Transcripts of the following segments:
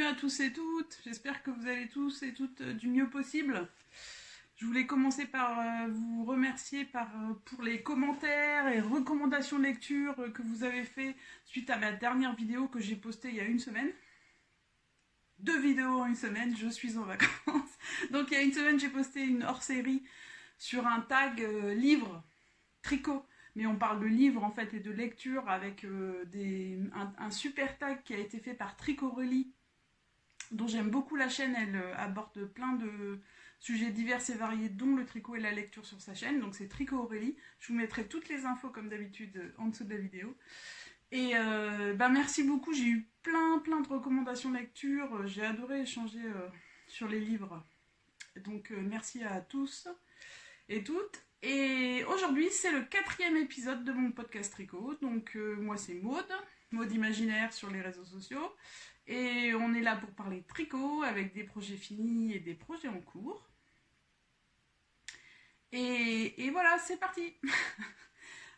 à tous et toutes, j'espère que vous allez tous et toutes du mieux possible. Je voulais commencer par vous remercier pour les commentaires et recommandations de lecture que vous avez fait suite à ma dernière vidéo que j'ai postée il y a une semaine. 2 vidéos en une semaine, je suis en vacances. Donc il y a une semaine, j'ai posté une hors-série sur un tag livre, tricot. Mais on parle de livres en fait et de lecture avec un super tag qui a été fait par Tricorelli, dont j'aime beaucoup la chaîne. Elle aborde plein de sujets divers et variés, dont le tricot et la lecture sur sa chaîne. Donc c'est Tricorelli. Je vous mettrai toutes les infos comme d'habitude en dessous de la vidéo. Et merci beaucoup, j'ai eu plein de recommandations de lecture. J'ai adoré échanger sur les livres. Donc merci à tous et toutes. Et aujourd'hui, c'est le 4e épisode de mon podcast tricot. Donc moi c'est Maud Imaginaire sur les réseaux sociaux. Et on est là pour parler tricot avec des projets finis et des projets en cours. Et voilà, c'est parti.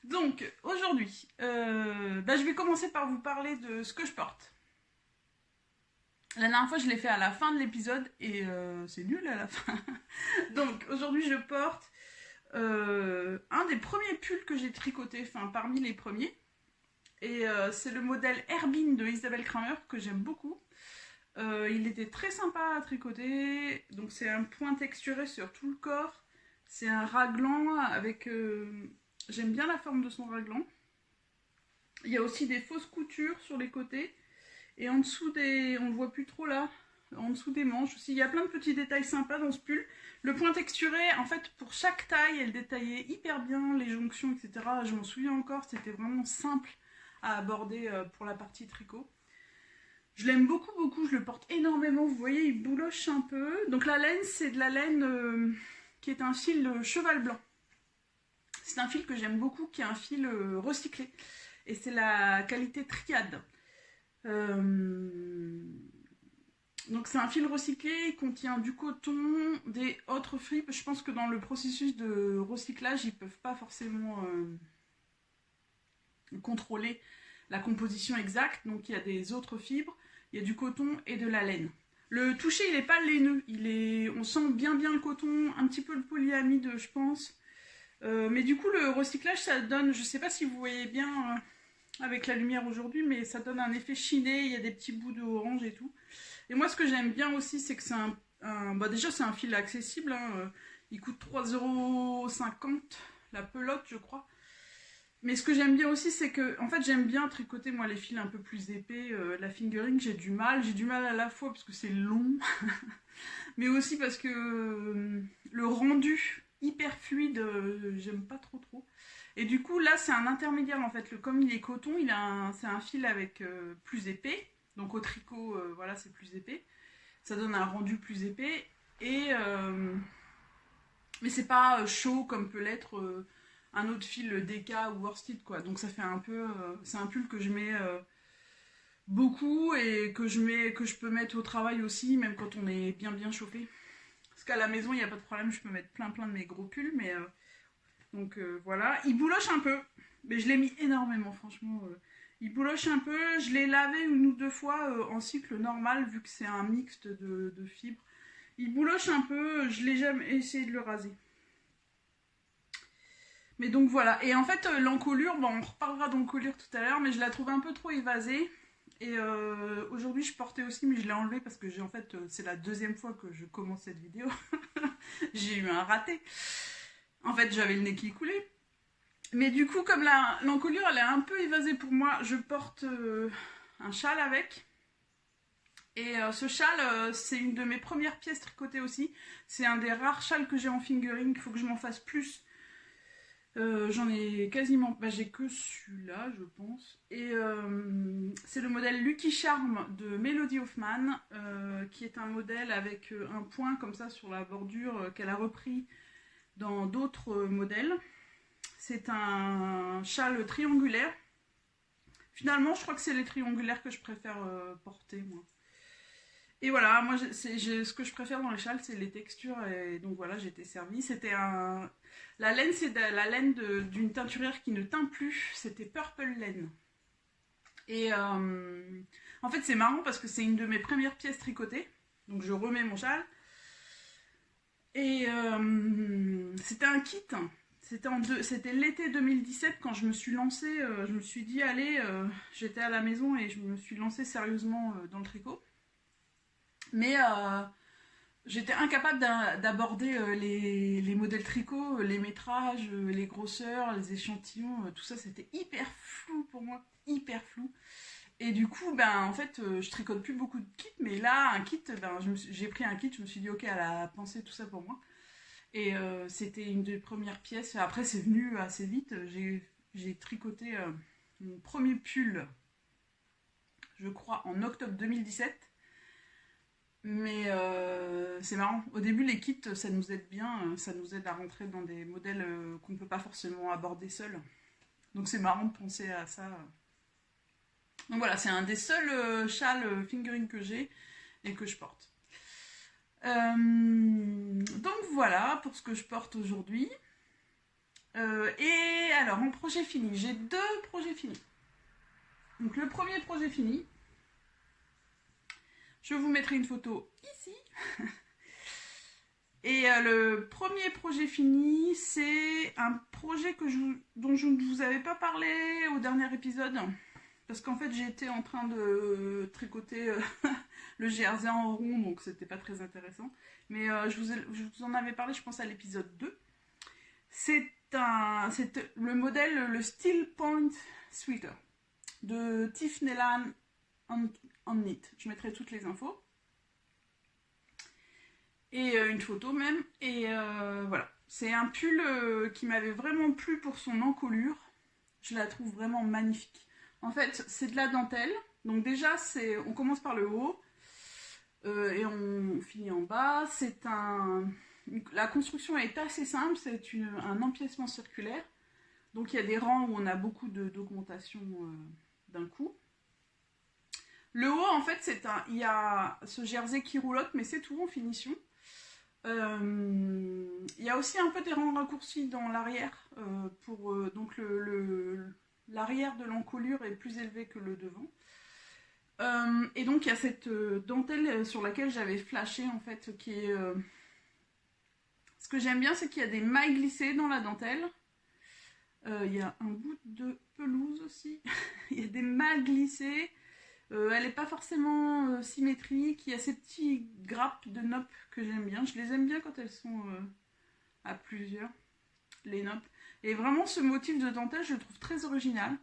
Donc aujourd'hui, je vais commencer par vous parler de ce que je porte. La dernière fois, je l'ai fait à la fin de l'épisode et c'est nul à la fin. Donc aujourd'hui, je porte un des premiers pulls que j'ai tricoté, enfin parmi les premiers. Et c'est le modèle Herbine de Isabelle Kramer que j'aime beaucoup. Il était très sympa à tricoter. Donc c'est un point texturé sur tout le corps. C'est un raglan avec... j'aime bien la forme de son raglan. Il y a aussi des fausses coutures sur les côtés. Et en dessous des... on le voit plus trop là. En dessous des manches aussi. Il y a plein de petits détails sympas dans ce pull. Le point texturé, en fait, pour chaque taille, elle détaillait hyper bien les jonctions, etc. Je m'en souviens encore, c'était vraiment simple à aborder pour la partie tricot. Je l'aime beaucoup, je le porte énormément. Vous voyez, il bouloche un peu. Donc la laine, c'est de la laine qui est un fil cheval blanc. C'est un fil que j'aime beaucoup, qui est un fil recyclé. Et c'est la qualité triade. Donc c'est un fil recyclé, il contient du coton, des autres fibres. Je pense que dans le processus de recyclage, ils ne peuvent pas forcément contrôler la composition exacte. Donc il y a des autres fibres, il y a du coton et de la laine. Le toucher, il n'est pas laineux, on sent bien le coton, un petit peu le polyamide, je pense. Mais du coup, le recyclage, ça donne, je ne sais pas si vous voyez bien avec la lumière aujourd'hui, mais ça donne un effet chiné, il y a des petits bouts de orange et tout. Et moi, ce que j'aime bien aussi, c'est que c'est déjà, c'est un fil accessible. Hein, il coûte 3,50 € la pelote, je crois. Mais ce que j'aime bien aussi, c'est que, en fait, j'aime bien tricoter, moi, les fils un peu plus épais. La fingering, j'ai du mal. J'ai du mal à la fois parce que c'est long, mais aussi parce que le rendu hyper fluide, j'aime pas trop. Et du coup, là, c'est un intermédiaire, en fait. Comme il est coton, c'est un fil avec plus épais. Donc au tricot, voilà, c'est plus épais. Ça donne un rendu plus épais. Mais c'est pas chaud comme peut l'être un autre fil DK ou worsted, quoi. Donc ça fait un peu... c'est un pull que je mets beaucoup et que je peux mettre au travail aussi, même quand on est bien chauffé. Parce qu'à la maison, il n'y a pas de problème, je peux mettre plein de mes gros pulls. Mais donc voilà. Il bouloche un peu. Mais je l'ai mis énormément, franchement... il bouloche un peu, je l'ai lavé 1 ou 2 fois en cycle normal vu que c'est un mixte de fibres. Il bouloche un peu, je l'ai jamais essayé de le raser. Mais donc voilà, et en fait l'encolure, on reparlera d'encolure tout à l'heure, mais je la trouve un peu trop évasée. Et aujourd'hui je portais aussi, mais je l'ai enlevée parce que c'est la 2e fois que je commence cette vidéo. J'ai eu un raté. En fait j'avais le nez qui coulait. Mais du coup, comme l'encolure, elle est un peu évasée pour moi, je porte un châle avec. Et ce châle, c'est une de mes premières pièces tricotées aussi. C'est un des rares châles que j'ai en fingering, il faut que je m'en fasse plus. J'en ai quasiment... j'ai que celui-là, je pense. Et c'est le modèle Lucky Charm de Melody Hoffman, qui est un modèle avec un point comme ça sur la bordure qu'elle a repris dans d'autres modèles. C'est un châle triangulaire. Finalement, je crois que c'est les triangulaires que je préfère porter, moi. Et voilà, moi, ce que je préfère dans les châles, c'est les textures. Et donc voilà, j'ai été servie. La laine, c'est la laine d'une teinturière qui ne teint plus. C'était Purple Laine. Et En fait, c'est marrant parce que c'est une de mes premières pièces tricotées. Donc, je remets mon châle. Et c'était un kit. C'était l'été 2017 quand je me suis lancée. Je me suis dit, allez, j'étais à la maison et je me suis lancée sérieusement dans le tricot. Mais j'étais incapable d'aborder les modèles tricot, les métrages, les grosseurs, les échantillons, tout ça c'était hyper flou pour moi, hyper flou. Et du coup, ben en fait, je tricote plus beaucoup de kits, mais là, un kit, ben, j'ai pris un kit, je me suis dit ok, elle a pensé tout ça pour moi. Et c'était une des premières pièces. Après, c'est venu assez vite. J'ai tricoté mon premier pull, je crois, en octobre 2017. Mais c'est marrant. Au début, les kits, ça nous aide bien. Ça nous aide à rentrer dans des modèles qu'on ne peut pas forcément aborder seul. Donc c'est marrant de penser à ça. Donc voilà, c'est un des seuls châles fingering que j'ai et que je porte. Donc voilà pour ce que je porte aujourd'hui. Et alors, mon projet fini. J'ai 2 projets finis. Donc le premier projet fini, je vous mettrai une photo ici. Et le premier projet fini, c'est un projet dont je ne vous avais pas parlé au dernier épisode. Parce qu'en fait, j'étais en train de tricoter le jersey en rond, donc c'était pas très intéressant. Mais je vous en avais parlé, je pense, à l'épisode 2. C'est le modèle, le Steel Point Sweater de Tiff Nelan en knit. Je mettrai toutes les infos. Et une photo même. Et voilà. C'est un pull qui m'avait vraiment plu pour son encolure. Je la trouve vraiment magnifique. En fait, c'est de la dentelle. Donc déjà, on commence par le haut et on finit en bas. La construction est assez simple. C'est un empiècement circulaire. Donc il y a des rangs où on a beaucoup d'augmentation d'un coup. Le haut, en fait, il y a ce jersey qui roulotte, mais c'est tout en finition. Il y a aussi un peu des rangs raccourcis dans l'arrière. Donc l'arrière de l'encolure est plus élevé que le devant. Et donc il y a cette dentelle sur laquelle j'avais flashé en fait, qui est... Ce que j'aime bien, c'est qu'il y a des mailles glissées dans la dentelle. Il y a un bout de pelouse aussi. Il y a des mailles glissées. Elle n'est pas forcément symétrique. Il y a ces petits grappes de nopp que j'aime bien. Je les aime bien quand elles sont à plusieurs, les nopp. Et vraiment, ce motif de dentelle, je le trouve très original.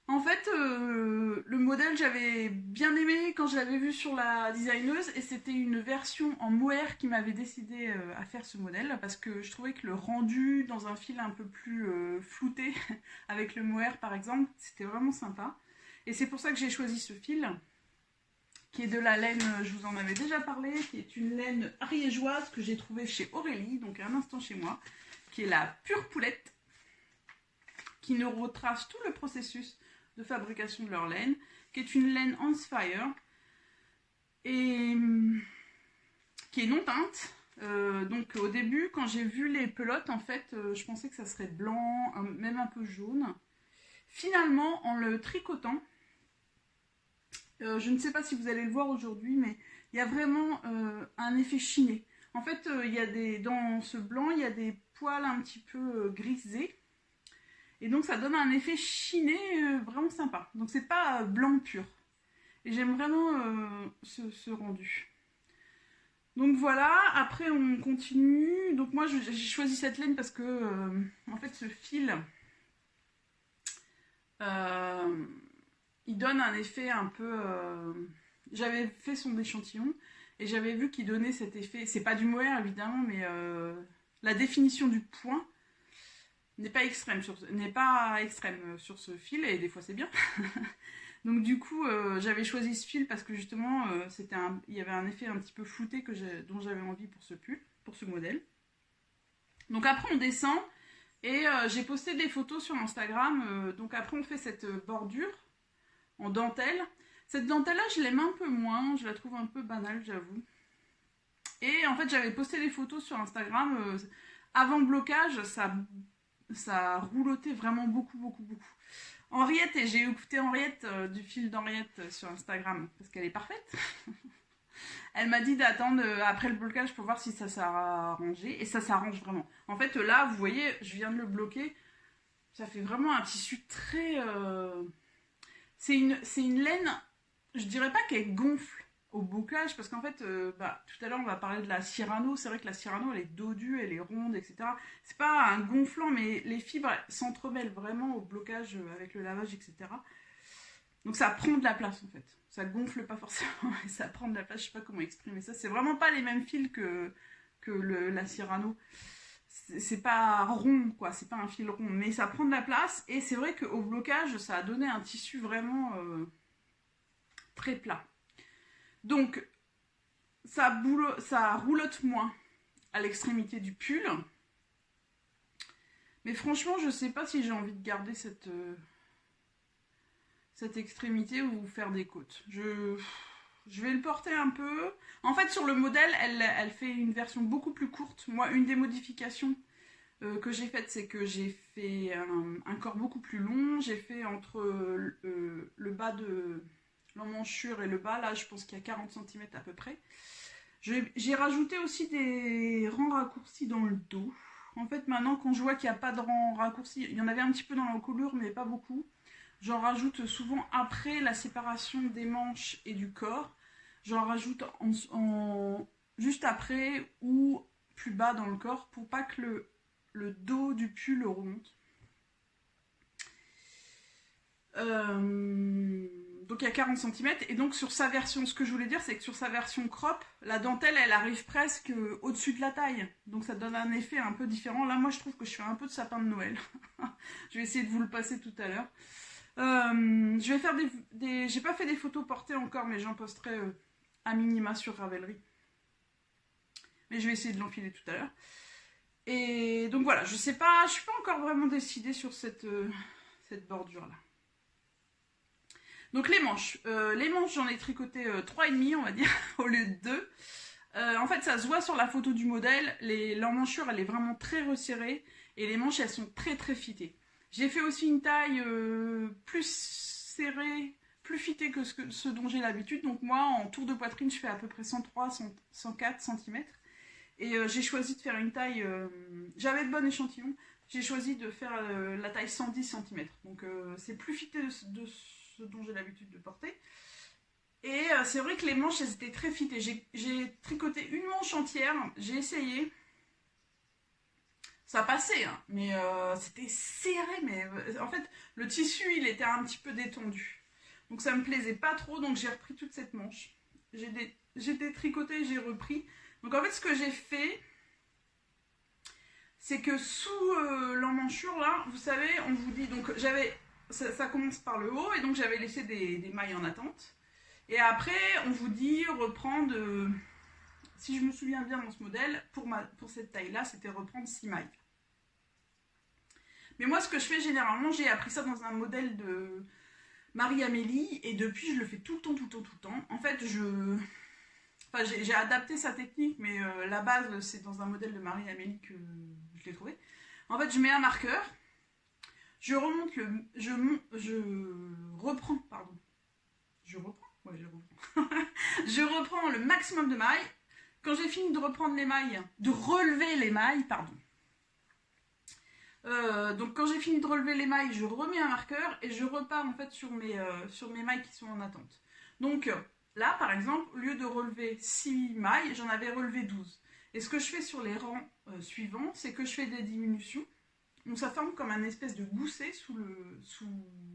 En fait, le modèle, j'avais bien aimé quand je l'avais vu sur la designeuse. Et c'était une version en mohair qui m'avait décidé à faire ce modèle. Parce que je trouvais que le rendu dans un fil un peu plus flouté, avec le mohair par exemple, c'était vraiment sympa. Et c'est pour ça que j'ai choisi ce fil, qui est de la laine, je vous en avais déjà parlé, qui est une laine ariégeoise que j'ai trouvée chez Aurélie, donc un instant chez moi, qui est la pure poulette, qui nous retrace tout le processus de fabrication de leur laine, qui est une laine Hansfire, et qui est non teinte. Donc au début, quand j'ai vu les pelotes, en fait, je pensais que ça serait blanc, même un peu jaune. Finalement, en le tricotant, je ne sais pas si vous allez le voir aujourd'hui, mais il y a vraiment un effet chiné. En fait, dans ce blanc, il y a des poils un petit peu grisés. Et donc, ça donne un effet chiné vraiment sympa. Donc, c'est pas blanc pur. Et j'aime vraiment ce rendu. Donc voilà, après on continue. Donc moi, j'ai choisi cette laine parce que, en fait, ce fil... il donne un effet un peu... J'avais fait son échantillon et j'avais vu qu'il donnait cet effet. C'est pas du mohair évidemment, mais la définition du point n'est pas extrême sur ce fil, et des fois c'est bien. Donc du coup, j'avais choisi ce fil parce que justement, il y avait un effet un petit peu flouté dont j'avais envie pour ce pull, pour ce modèle. Donc après on descend. Et j'ai posté des photos sur Instagram. Donc après, on fait cette bordure en dentelle. Cette dentelle-là, je l'aime un peu moins. Je la trouve un peu banale, j'avoue. Et en fait, j'avais posté des photos sur Instagram. Avant blocage, ça roulotait vraiment beaucoup, beaucoup, beaucoup. Henriette, et j'ai écouté Henriette du fil d'Henriette sur Instagram, parce qu'elle est parfaite. Elle m'a dit d'attendre après le blocage pour voir si ça s'arrangeait, et ça s'arrange vraiment. En fait, là, vous voyez, je viens de le bloquer, ça fait vraiment un tissu très... C'est une laine, je dirais pas qu'elle gonfle au bouclage, parce qu'en fait, tout à l'heure on va parler de la Cyrano, c'est vrai que la Cyrano elle est dodue, elle est ronde, etc. C'est pas un gonflant, mais les fibres s'entremêlent vraiment au blocage avec le lavage, etc. Donc ça prend de la place en fait. Ça gonfle pas forcément, mais ça prend de la place, je sais pas comment exprimer ça. C'est vraiment pas les mêmes fils que la Cyrano. C'est pas rond, quoi, c'est pas un fil rond, mais ça prend de la place, et c'est vrai qu'au blocage, ça a donné un tissu vraiment très plat. Donc, ça roulotte moins à l'extrémité du pull. Mais franchement, je sais pas si j'ai envie de garder cette extrémité ou faire des côtes. Je vais le porter un peu. En fait, sur le modèle, elle fait une version beaucoup plus courte. Moi, une des modifications que j'ai faites, c'est que j'ai fait un corps beaucoup plus long. J'ai fait entre le bas de l'emmanchure et le bas, là, je pense qu'il y a 40 cm à peu près. J'ai rajouté aussi des rangs raccourcis dans le dos. En fait, maintenant, quand je vois qu'il n'y a pas de rangs raccourcis, il y en avait un petit peu dans l'encolure, mais pas beaucoup. J'en rajoute souvent après la séparation des manches et du corps. J'en rajoute juste après ou plus bas dans le corps pour pas que le dos du pull remonte. Donc il y a 40 cm, et donc sur sa version, ce que je voulais dire, c'est que sur sa version crop, la dentelle elle arrive presque au-dessus de la taille, donc ça donne un effet un peu différent. Là moi je trouve que je fais un peu de sapin de Noël. Je vais essayer de vous le passer tout à l'heure. Je vais faire j'ai pas fait des photos portées encore, mais j'en posterai à minima sur Ravelry, mais je vais essayer de l'enfiler tout à l'heure. Et donc voilà, je suis pas encore vraiment décidée sur cette bordure là. Donc les manches, j'en ai tricoté 3,5 on va dire, au lieu de 2. En fait ça se voit sur la photo du modèle, l'emmanchure elle est vraiment très resserrée, et les manches elles sont très très fitées. J'ai fait aussi une taille plus serrée, plus fitée que ce dont j'ai l'habitude. Donc moi en tour de poitrine je fais à peu près 103-104 cm. Et j'ai choisi de faire une taille, j'avais de bon échantillon, j'ai choisi de faire la taille 110 cm. Donc c'est plus fité de ce dont j'ai l'habitude de porter. Et c'est vrai que les manches elles étaient très fitées. J'ai tricoté une manche entière, j'ai essayé. Ça passait, hein, mais c'était serré, mais en fait le tissu il était un petit peu détendu. Donc ça me plaisait pas trop, donc j'ai repris toute cette manche. J'ai détricoté, j'ai repris. Donc en fait ce que j'ai fait, c'est que sous l'emmanchure là, vous savez, on vous dit, donc ça commence par le haut, et donc j'avais laissé des mailles en attente. Et après on vous dit reprendre, si je me souviens bien dans ce modèle, pour cette taille là, c'était reprendre 6 mailles. Mais moi ce que je fais généralement, j'ai appris ça dans un modèle de Marie-Amélie, et depuis je le fais tout le temps. En fait j'ai adapté sa technique, mais la base c'est dans un modèle de Marie-Amélie que je l'ai trouvé. En fait je mets un marqueur, je reprends je reprends le maximum de mailles. Quand j'ai fini de relever les mailles, donc quand j'ai fini de relever les mailles, je remets un marqueur et je repars en fait sur mes mailles qui sont en attente. Donc là par exemple, au lieu de relever 6 mailles, j'en avais relevé 12. Et ce que je fais sur les rangs suivants, c'est que je fais des diminutions. Donc ça forme comme un espèce de gousset sous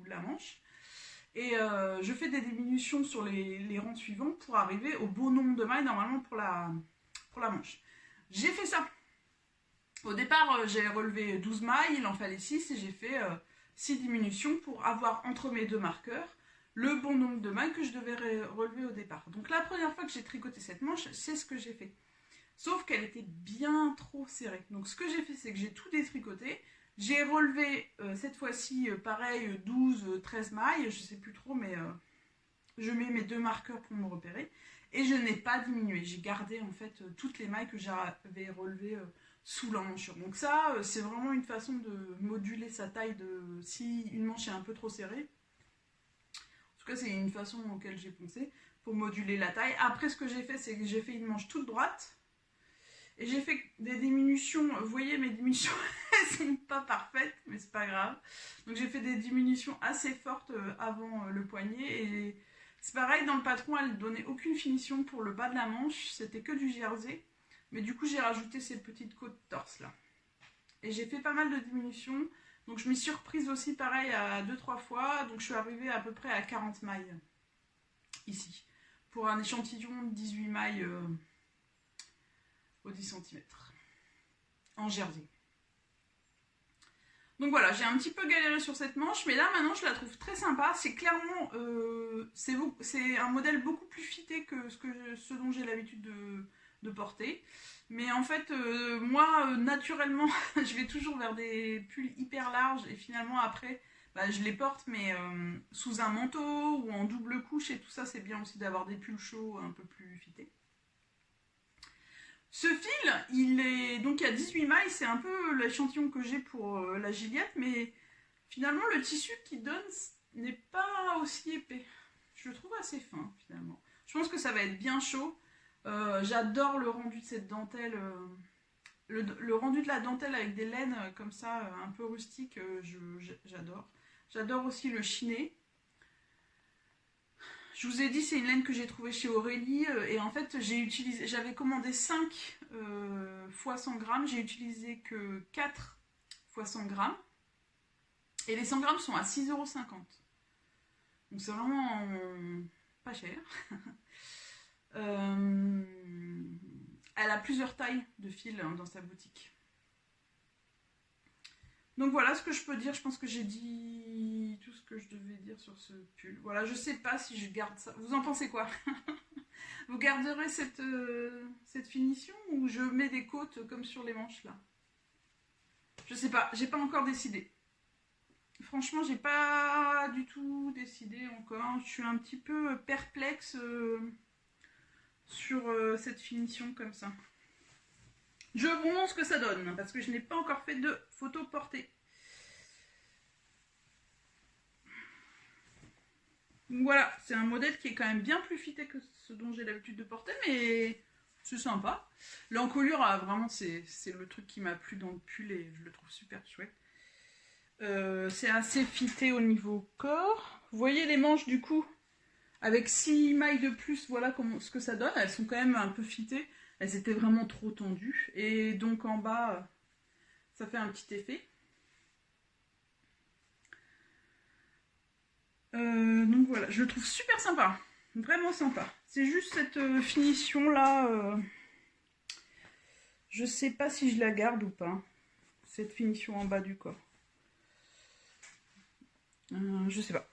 la manche. Et je fais des diminutions sur les rangs suivants pour arriver au bon nombre de mailles normalement pour la manche. J'ai fait ça. Au départ, j'ai relevé 12 mailles, il en fallait 6, et j'ai fait 6 diminutions pour avoir entre mes deux marqueurs le bon nombre de mailles que je devais relever au départ. Donc la première fois que j'ai tricoté cette manche, c'est ce que j'ai fait. Sauf qu'elle était bien trop serrée. Donc ce que j'ai fait, c'est que j'ai tout détricoté. J'ai relevé cette fois-ci, pareil, 12, 13 mailles, je sais plus trop, mais je mets mes deux marqueurs pour me repérer. Et je n'ai pas diminué. J'ai gardé en fait toutes les mailles que j'avais relevées sous l'emmanchure. Donc ça, c'est vraiment une façon de moduler sa taille si une manche est un peu trop serrée. En tout cas, c'est une façon auquel j'ai pensé pour moduler la taille. Après, ce que j'ai fait, c'est que j'ai fait une manche toute droite. Et j'ai fait des diminutions. Vous voyez, mes diminutions, elles sont pas parfaites, mais c'est pas grave. Donc j'ai fait des diminutions assez fortes avant le poignet. Et c'est pareil, dans le patron, elle donnait aucune finition pour le bas de la manche. C'était que du jersey. Mais du coup, j'ai rajouté ces petites côtes torse là. Et j'ai fait pas mal de diminutions. Donc je m'y suis reprise aussi pareil à 2-3 fois. Donc je suis arrivée à peu près à 40 mailles ici. Pour un échantillon de 18 mailles au 10 cm. En jersey. Donc voilà, j'ai un petit peu galéré sur cette manche. Mais là maintenant je la trouve très sympa. C'est clairement... c'est un modèle beaucoup plus fité que ce dont j'ai l'habitude de porter. Mais en fait, moi, naturellement, je vais toujours vers des pulls hyper larges et finalement après, bah, je les porte, mais sous un manteau ou en double couche et tout ça, c'est bien aussi d'avoir des pulls chauds un peu plus fités. Ce fil, il y a 18 mailles, c'est un peu l'échantillon que j'ai pour la Gilliatt, mais finalement, le tissu qu'il donne n'est pas aussi épais. Je le trouve assez fin, finalement. Je pense que ça va être bien chaud. J'adore le rendu de cette dentelle, le rendu de la dentelle avec des laines comme ça, un peu rustiques, j'adore. J'adore aussi le chiné. Je vous ai dit, c'est une laine que j'ai trouvée chez Aurélie et en fait j'avais commandé 5 fois 100 grammes, j'ai utilisé que 4 fois 100 grammes et les 100 grammes sont à 6,50 €. Donc c'est vraiment pas cher. Elle a plusieurs tailles de fil dans sa boutique. Donc voilà ce que je peux dire. Je pense que j'ai dit tout ce que je devais dire sur ce pull. Voilà, je sais pas si je garde ça. Vous en pensez quoi? Vous garderez cette finition ou je mets des côtes comme sur les manches là? Je sais pas, j'ai pas encore décidé. Franchement, j'ai pas du tout décidé encore. Je suis un petit peu perplexe sur cette finition comme ça. Je vous montre ce que ça donne parce que je n'ai pas encore fait de photo portée. Donc voilà, c'est un modèle qui est quand même bien plus fité que ce dont j'ai l'habitude de porter, mais c'est sympa. L'encolure, vraiment, c'est le truc qui m'a plu dans le pull et je le trouve super chouette. C'est assez fité au niveau corps. Vous voyez les manches du coup, avec 6 mailles de plus, voilà ce que ça donne. Elles sont quand même un peu fitées. Elles étaient vraiment trop tendues. Et donc en bas, ça fait un petit effet. Donc voilà, je le trouve super sympa. Vraiment sympa. C'est juste cette finition là. Je sais pas si je la garde ou pas. Cette finition en bas du corps. Je sais pas.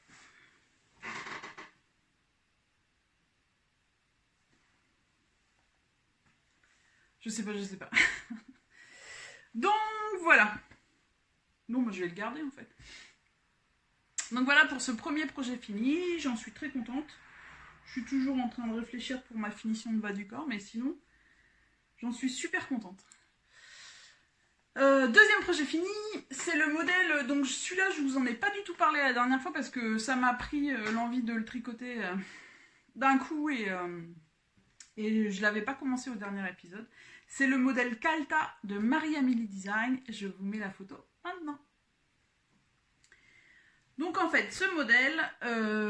Je sais pas. Donc voilà. Non, moi je vais le garder en fait. Donc voilà pour ce premier projet fini. J'en suis très contente. Je suis toujours en train de réfléchir pour ma finition de bas du corps, mais sinon, j'en suis super contente. Deuxième projet fini, c'est le modèle, donc celui-là je vous en ai pas du tout parlé la dernière fois parce que ça m'a pris l'envie de le tricoter d'un coup et je l'avais pas commencé au dernier épisode. C'est le modèle Calta de Marie-Amélie Design, je vous mets la photo maintenant. Donc en fait ce modèle,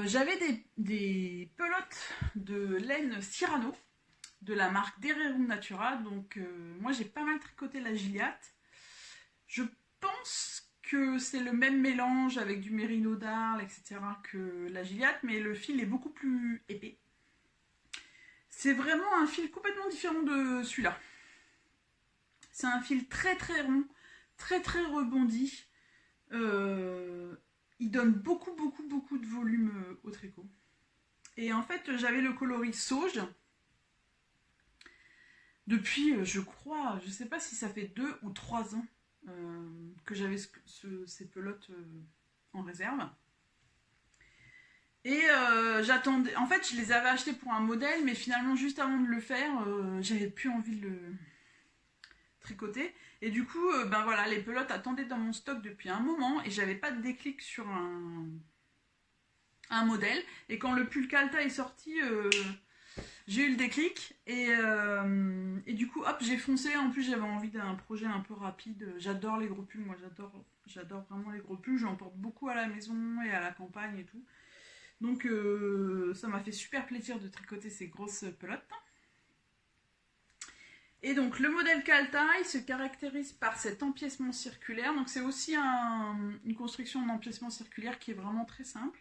j'avais des pelotes de laine Cyrano de la marque Dererum Natura, donc moi j'ai pas mal tricoté la Gilliatt. Je pense que c'est le même mélange avec du mérino d'Arles, etc. que la Gilliatt, mais le fil est beaucoup plus épais. C'est vraiment un fil complètement différent de celui-là. C'est un fil très très rond, très très rebondi. Il donne beaucoup de volume au tricot. Et en fait, j'avais le coloris sauge. Depuis, je crois, je sais pas si ça fait 2 ou 3 ans que j'avais ces pelotes en réserve. Et j'attendais, en fait je les avais achetées pour un modèle, mais finalement juste avant de le faire, j'avais plus envie de le tricoter. Et du coup, ben voilà, les pelotes attendaient dans mon stock depuis un moment et j'avais pas de déclic sur un modèle. Et quand le pull Calta est sorti, j'ai eu le déclic et du coup, hop, j'ai foncé. En plus, j'avais envie d'un projet un peu rapide. J'adore les gros pulls, moi j'adore vraiment les gros pulls. J'en porte beaucoup à la maison et à la campagne et tout. Donc ça m'a fait super plaisir de tricoter ces grosses pelotes. Et donc le modèle Calta, il se caractérise par cet empiècement circulaire. Donc c'est aussi une construction d'empiècement circulaire qui est vraiment très simple.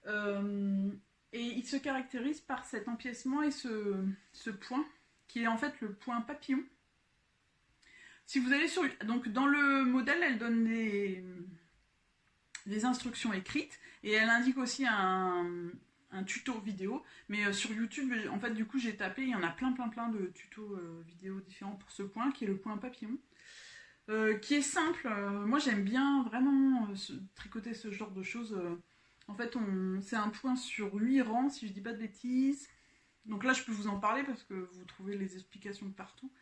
Et il se caractérise par cet empiècement et ce point, qui est en fait le point papillon. Si vous allez sur... Donc dans le modèle, elle donne des instructions écrites et elle indique aussi un tuto vidéo, mais sur YouTube, en fait, du coup, j'ai tapé, il y en a plein de tutos vidéo différents pour ce point, qui est le point papillon, qui est simple. Moi, j'aime bien vraiment tricoter ce genre de choses. En fait, c'est un point sur 8 rangs, si je dis pas de bêtises. Donc là, je peux vous en parler parce que vous trouvez les explications de partout.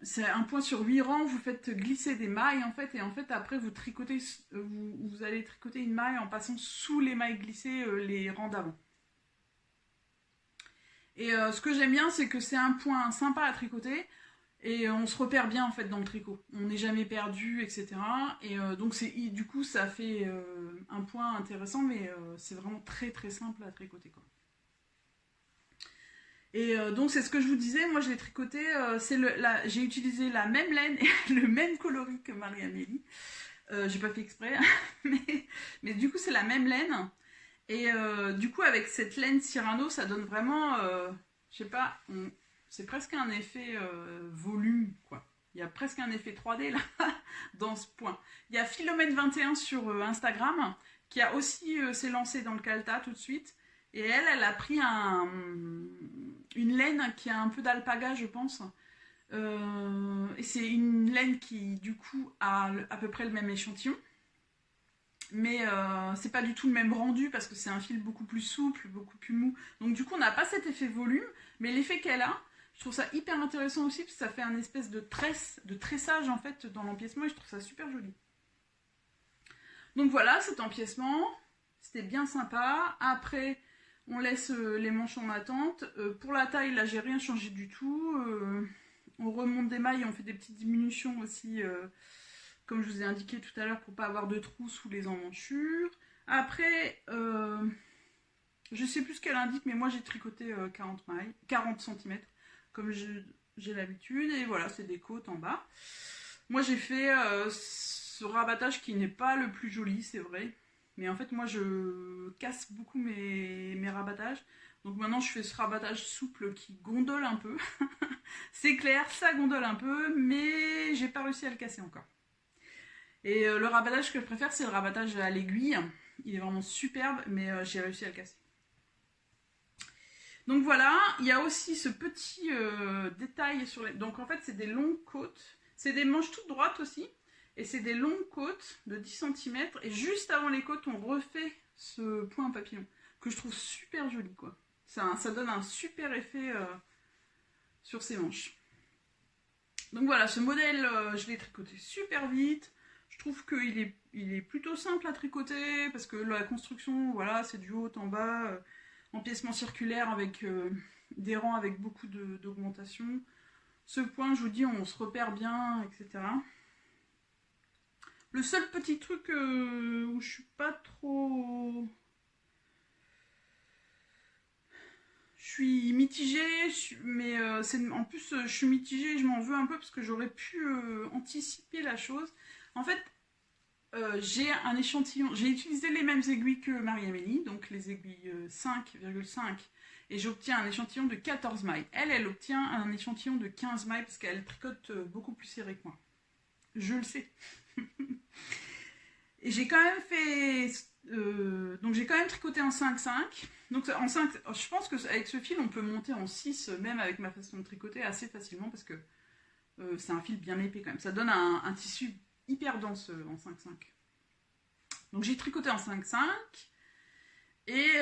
C'est un point sur 8 rangs, vous faites glisser des mailles en fait, et en fait après vous tricotez, vous allez tricoter une maille en passant sous les mailles glissées les rangs d'avant. Et ce que j'aime bien, c'est que c'est un point sympa à tricoter et on se repère bien en fait dans le tricot. On n'est jamais perdu, etc. Et donc du coup ça fait un point intéressant, mais c'est vraiment très simple à tricoter quoi. Et donc c'est ce que je vous disais, moi je l'ai tricoté, j'ai utilisé la même laine et le même coloris que Marie-Amélie. J'ai pas fait exprès, mais du coup c'est la même laine. Et du coup avec cette laine Cyrano, ça donne vraiment, je sais pas, c'est presque un effet volume quoi. Il y a presque un effet 3D là, dans ce point. Il y a Philomène21 sur Instagram, qui a aussi s'est lancée dans le Calta tout de suite. Et elle a pris une laine qui a un peu d'alpaga, je pense. Et c'est une laine qui, du coup, a à peu près le même échantillon. Mais c'est pas du tout le même rendu parce que c'est un fil beaucoup plus souple, beaucoup plus mou. Donc du coup, on n'a pas cet effet volume, mais l'effet qu'elle a, je trouve ça hyper intéressant aussi parce que ça fait un espèce de tressage en fait dans l'empiècement et je trouve ça super joli. Donc voilà, cet empiècement, c'était bien sympa. Après... on laisse les manches en attente. Pour la taille, là, j'ai rien changé du tout. On remonte des mailles, on fait des petites diminutions aussi, comme je vous ai indiqué tout à l'heure, pour pas avoir de trous sous les emmanchures. Après, je sais plus ce qu'elle indique, mais moi j'ai tricoté 40 cm, comme j'ai l'habitude. Et voilà, c'est des côtes en bas. Moi j'ai fait ce rabattage qui n'est pas le plus joli, c'est vrai. Mais en fait, moi, je casse beaucoup mes rabattages. Donc maintenant, je fais ce rabattage souple qui gondole un peu. C'est clair, ça gondole un peu, mais j'ai pas réussi à le casser encore. Et le rabattage que je préfère, c'est le rabattage à l'aiguille. Il est vraiment superbe, mais j'ai réussi à le casser. Donc voilà, il y a aussi ce petit détail sur les... Donc en fait, c'est des longues côtes. C'est des manches toutes droites aussi. Et c'est des longues côtes de 10 cm. Et juste avant les côtes, on refait ce point papillon. Que je trouve super joli, quoi. Ça donne un super effet sur ces manches. Donc voilà, ce modèle, je l'ai tricoté super vite. Je trouve qu'il est plutôt simple à tricoter. Parce que la construction, voilà, c'est du haut en bas. Empiècement circulaire avec des rangs avec beaucoup d'augmentation. Ce point, je vous dis, on se repère bien, etc. Le seul petit truc où je suis pas trop... Je suis mitigée, mais en plus je suis mitigée et je m'en veux un peu parce que j'aurais pu anticiper la chose. En fait, j'ai un échantillon, j'ai utilisé les mêmes aiguilles que Marie-Amélie, donc les aiguilles 5,5, et j'obtiens un échantillon de 14 mailles. Elle obtient un échantillon de 15 mailles parce qu'elle tricote beaucoup plus serré que moi. Je le sais. Et j'ai quand même fait... donc j'ai quand même tricoté en 5,5. Donc en 5, je pense qu'avec ce fil, on peut monter en 6, même avec ma façon de tricoter, assez facilement, parce que c'est un fil bien épais quand même. Ça donne un tissu hyper dense en 5,5. Donc j'ai tricoté en 5,5. Et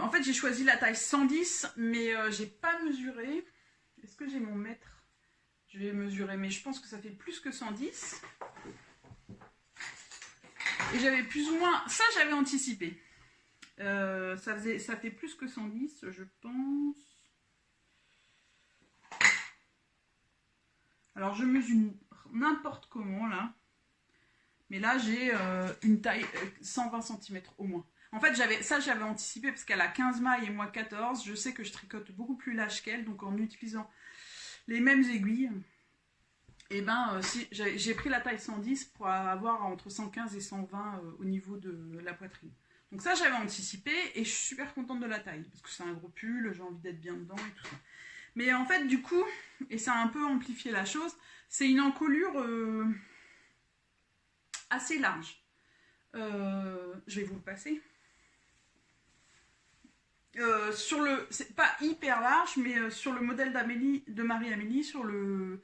en fait, j'ai choisi la taille 110, mais j'ai pas mesuré. Est-ce que j'ai mon mètre? Je vais mesurer, mais je pense que ça fait plus que 110. Et j'avais plus ou moins... Ça, j'avais anticipé. Ça fait plus que 110, je pense. Alors, je mesure n'importe comment, là. Mais là, j'ai une taille 120 cm au moins. En fait, j'avais anticipé parce qu'elle a 15 mailles et moi 14. Je sais que je tricote beaucoup plus large qu'elle. Donc, en utilisant les mêmes aiguilles, et ben, si, j'ai pris la taille 110 pour avoir entre 115 et 120 au niveau de la poitrine. Donc ça, j'avais anticipé et je suis super contente de la taille. Parce que c'est un gros pull, j'ai envie d'être bien dedans et tout ça. Mais en fait, du coup, et ça a un peu amplifié la chose, c'est une encolure assez large. Je vais vous le passer. C'est pas hyper large, mais sur le modèle de Marie-Amélie, sur le,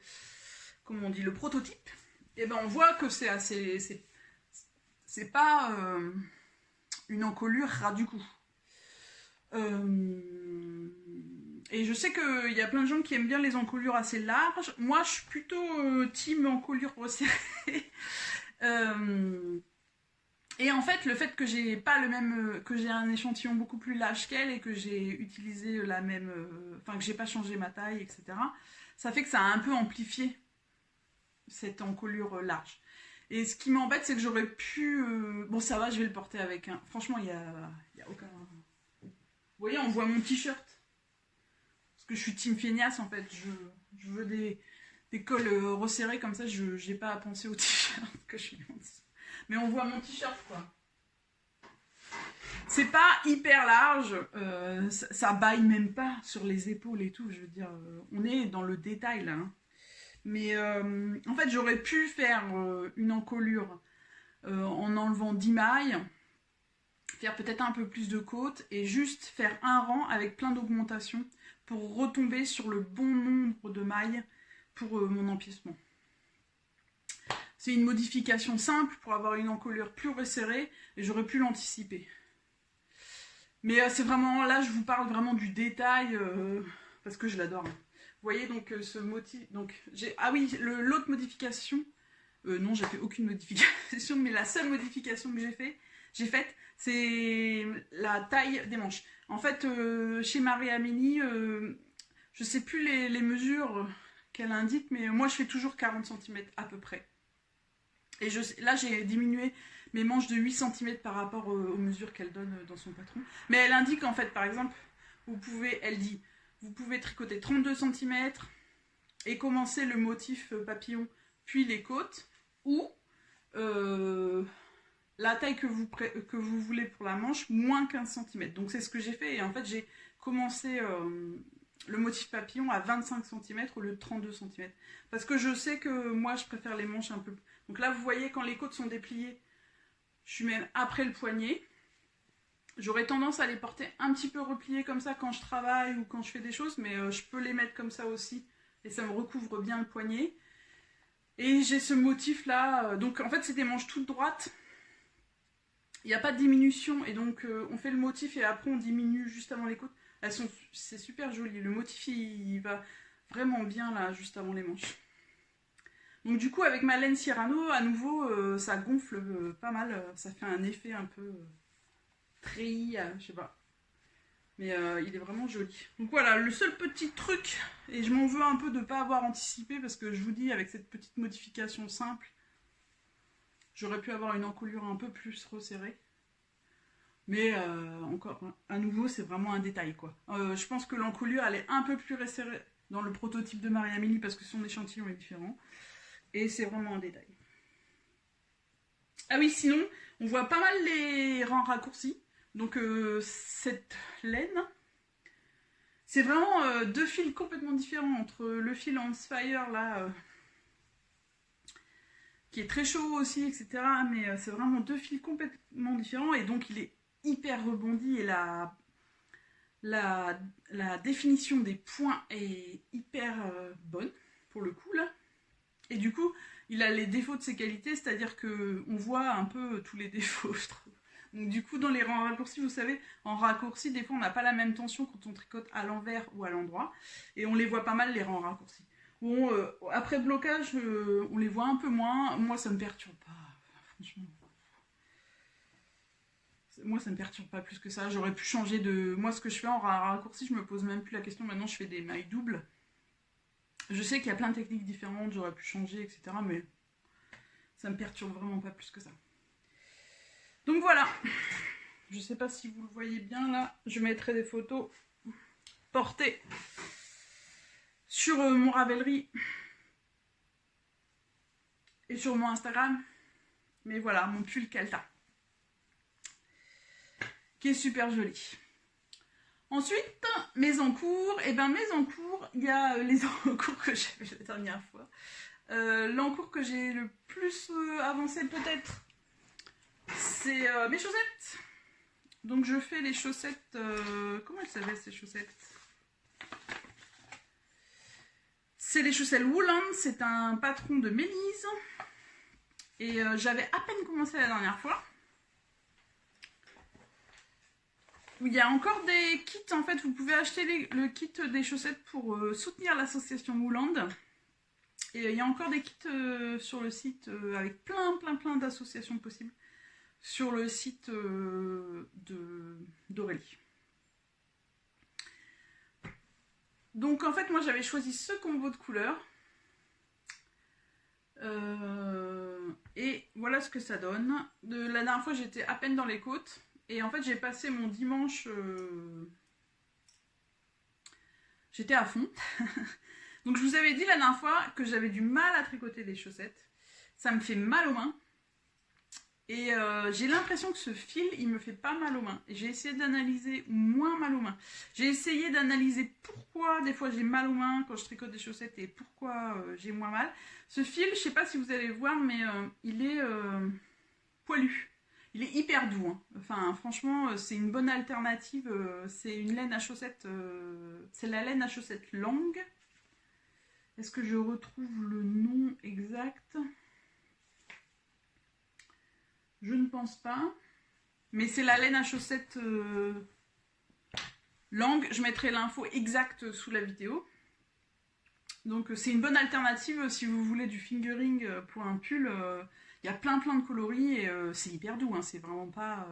comment on dit, le prototype, et ben on voit que c'est assez, c'est pas une encolure ras du cou. Et je sais qu'il y a plein de gens qui aiment bien les encolures assez larges. Moi, je suis plutôt team encolure resserrée. Et en fait, le fait que j'ai pas le même, que j'ai un échantillon beaucoup plus large qu'elle et que j'ai utilisé la même, enfin que j'ai pas changé ma taille, etc. Ça fait que ça a un peu amplifié cette encolure large. Et ce qui m'embête, c'est que j'aurais pu, bon ça va, je vais le porter avec un. Franchement, il y a aucun. Vous voyez, on voit mon t-shirt. Parce que je suis team feignasse en fait. Je veux des cols resserrés comme ça. Je n'ai pas à penser au t-shirt que je mets en dessous. Mais on voit mon t-shirt quoi. C'est pas hyper large, ça baille même pas sur les épaules et tout. Je veux dire, on est dans le détail là. Hein. Mais en fait, j'aurais pu faire une encolure en enlevant 10 mailles, faire peut-être un peu plus de côte et juste faire un rang avec plein d'augmentations pour retomber sur le bon nombre de mailles pour mon empiècement. C'est une modification simple pour avoir une encolure plus resserrée et j'aurais pu l'anticiper. Mais c'est vraiment, là je vous parle vraiment du détail parce que je l'adore. Vous voyez donc ce motif, donc ah oui, l'autre modification, non j'ai fait aucune modification, mais la seule modification que j'ai faite, c'est la taille des manches. En fait, chez Marie-Amélie, je sais plus les mesures qu'elle indique, mais moi je fais toujours 40 cm à peu près. Et là, j'ai diminué mes manches de 8 cm par rapport aux mesures qu'elle donne dans son patron. Mais elle indique en fait, par exemple, elle dit, vous pouvez tricoter 32 cm et commencer le motif papillon, puis les côtes, ou la taille que vous voulez pour la manche, moins 15 cm. Donc c'est ce que j'ai fait, et en fait, j'ai commencé le motif papillon à 25 cm au lieu de 32 cm. Parce que je sais que moi, je préfère les manches un peu... Donc là, vous voyez, quand les côtes sont dépliées, je suis même après le poignet. J'aurais tendance à les porter un petit peu repliées comme ça quand je travaille ou quand je fais des choses, mais je peux les mettre comme ça aussi. Et ça me recouvre bien le poignet. Et j'ai ce motif-là. Donc en fait, c'est des manches toutes droites. Il n'y a pas de diminution. Et donc, on fait le motif et après, on diminue juste avant les côtes. C'est super joli. Le motif, il va vraiment bien là, juste avant les manches. Donc du coup, avec ma laine Cyrano, à nouveau, ça gonfle pas mal. Ça fait un effet un peu treillis, je sais pas. Mais il est vraiment joli. Donc voilà, le seul petit truc, et je m'en veux un peu de ne pas avoir anticipé, parce que je vous dis, avec cette petite modification simple, j'aurais pu avoir une encolure un peu plus resserrée. Mais encore, hein, à nouveau, c'est vraiment un détail, quoi. Je pense que l'encolure, elle est un peu plus resserrée dans le prototype de Marie-Amélie, parce que son échantillon est différent. Et c'est vraiment un détail. Ah oui, sinon, on voit pas mal les rangs raccourcis. Donc cette laine, c'est vraiment deux fils complètement différents. Entre le fil Handfire, là, qui est très chaud aussi, etc. Mais c'est vraiment deux fils complètement différents. Et donc, il est hyper rebondi. Et la définition des points est hyper bonne, pour le coup, là. Et du coup, il a les défauts de ses qualités, c'est-à-dire qu'on voit un peu tous les défauts, je trouve. Donc du coup, dans les rangs raccourcis, vous savez, en raccourci, des fois, on n'a pas la même tension quand on tricote à l'envers ou à l'endroit. Et on les voit pas mal, les rangs raccourcis. Bon, après blocage, on les voit un peu moins. Moi, ça me perturbe pas. Franchement. Moi, ça me perturbe pas plus que ça. J'aurais pu changer de... Moi, ce que je fais en raccourci, je me pose même plus la question. Maintenant, je fais des mailles doubles. Je sais qu'il y a plein de techniques différentes, j'aurais pu changer, etc. Mais ça me perturbe vraiment pas plus que ça. Donc voilà. Je sais pas si vous le voyez bien là. Je mettrai des photos portées sur mon Ravelry et sur mon Instagram. Mais voilà, mon pull Calta. Qui est super joli. Ensuite, mes encours. Et ben mes encours, il y a les encours que j'avais la dernière fois. L'encours que j'ai le plus avancé peut-être, c'est mes chaussettes. Donc je fais les chaussettes... comment elles s'appellent ces chaussettes? C'est les chaussettes Wooland, c'est un patron de Mélise. Et j'avais à peine commencé la dernière fois. Il y a encore des kits, en fait, vous pouvez acheter le kit des chaussettes pour soutenir l'association Wooland. Et il y a encore des kits sur le site avec plein d'associations possibles. Sur le site d'Aurélie. Donc en fait moi j'avais choisi ce combo de couleurs. Et voilà ce que ça donne. La dernière fois j'étais à peine dans les côtes. Et en fait j'ai passé mon dimanche... j'étais à fond. Donc je vous avais dit la dernière fois que j'avais du mal à tricoter des chaussettes. Ça me fait mal aux mains. Et j'ai l'impression que ce fil, il me fait pas mal aux mains. J'ai essayé d'analyser moins mal aux mains. J'ai essayé d'analyser pourquoi des fois j'ai mal aux mains quand je tricote des chaussettes et pourquoi j'ai moins mal. Ce fil, je sais pas si vous allez voir, mais il est poilu. Il est hyper doux. Hein. Enfin, franchement, c'est une bonne alternative. C'est une laine à chaussettes. C'est la laine à chaussettes Lang. Est-ce que je retrouve le nom exact ? Je ne pense pas. Mais c'est la laine à chaussettes Lang. Je mettrai l'info exacte sous la vidéo. Donc c'est une bonne alternative si vous voulez du fingering pour un pull. Il y a plein de coloris et c'est hyper doux. Hein. C'est vraiment pas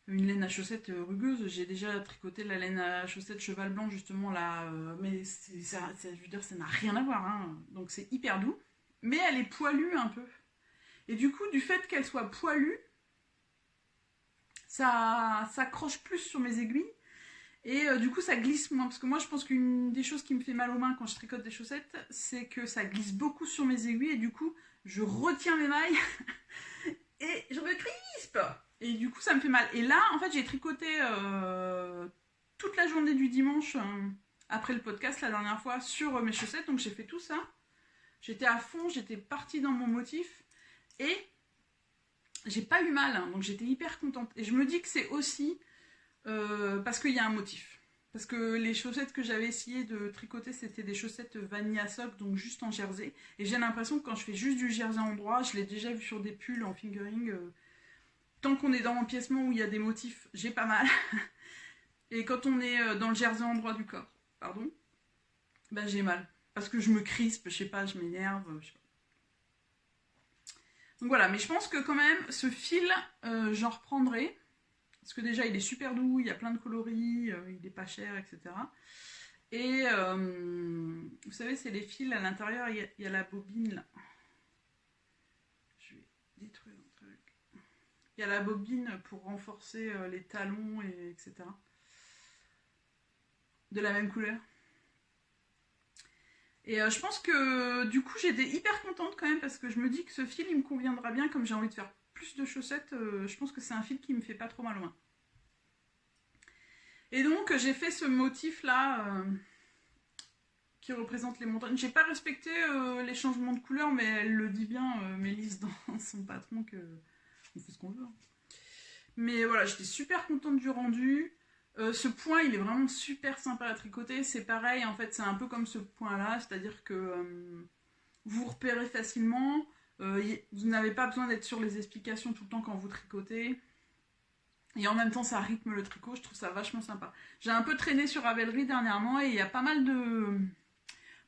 une laine à chaussettes rugueuse. J'ai déjà tricoté la laine à chaussettes cheval blanc justement là. Mais ça, je veux dire, ça n'a rien à voir. Hein. Donc c'est hyper doux. Mais elle est poilue un peu. Et du coup, du fait qu'elle soit poilue, ça accroche plus sur mes aiguilles. Et du coup, ça glisse moins. Parce que moi, je pense qu'une des choses qui me fait mal aux mains quand je tricote des chaussettes, c'est que ça glisse beaucoup sur mes aiguilles. Et du coup, je retiens mes mailles et je me crispe. Et du coup, ça me fait mal. Et là, en fait, j'ai tricoté toute la journée du dimanche, après le podcast, la dernière fois, sur mes chaussettes. Donc, j'ai fait tout ça. J'étais à fond, j'étais partie dans mon motif. Et j'ai pas eu mal, hein, donc j'étais hyper contente. Et je me dis que c'est aussi parce qu'il y a un motif. Parce que les chaussettes que j'avais essayé de tricoter, c'était des chaussettes vanilla sock, donc juste en jersey. Et j'ai l'impression que quand je fais juste du jersey endroit, je l'ai déjà vu sur des pulls en fingering. Tant qu'on est dans l'empiècement où il y a des motifs, j'ai pas mal. Et quand on est dans le jersey endroit du corps, pardon, ben j'ai mal. Parce que je me crispe, je sais pas, je m'énerve, je sais pas. Donc voilà, mais je pense que quand même, ce fil, j'en reprendrai. Parce que déjà, il est super doux, il y a plein de coloris, il est pas cher, etc. Et vous savez, c'est les fils, à l'intérieur, il y a la bobine, là. Je vais détruire un truc. Il y a la bobine pour renforcer les talons, etc. De la même couleur. Et je pense que du coup j'étais hyper contente quand même parce que je me dis que ce fil il me conviendra bien comme j'ai envie de faire plus de chaussettes. Je pense que c'est un fil qui me fait pas trop mal aux mains. Et donc j'ai fait ce motif là qui représente les montagnes. J'ai pas respecté les changements de couleur mais elle le dit bien Mélise dans son patron que on fait ce qu'on veut. Hein. Mais voilà, j'étais super contente du rendu. Ce point il est vraiment super sympa à tricoter, c'est pareil en fait c'est un peu comme ce point là, c'est-à-dire que vous repérez facilement, vous n'avez pas besoin d'être sur les explications tout le temps quand vous tricotez et en même temps ça rythme le tricot, je trouve ça vachement sympa. J'ai un peu traîné sur Ravelry dernièrement et il y a pas mal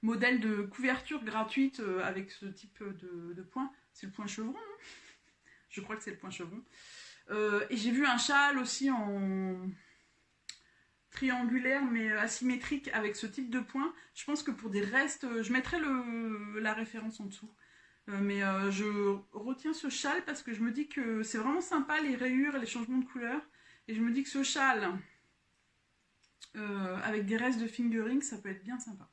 modèle de couverture gratuite avec ce type de point. C'est le point chevron, non? Je crois que c'est le point chevron. Et j'ai vu un châle aussi en triangulaire mais asymétrique avec ce type de point. Je pense que pour des restes, je mettrai la référence en dessous. Mais je retiens ce châle parce que je me dis que c'est vraiment sympa les rayures et les changements de couleur. Et je me dis que ce châle avec des restes de fingering, ça peut être bien sympa.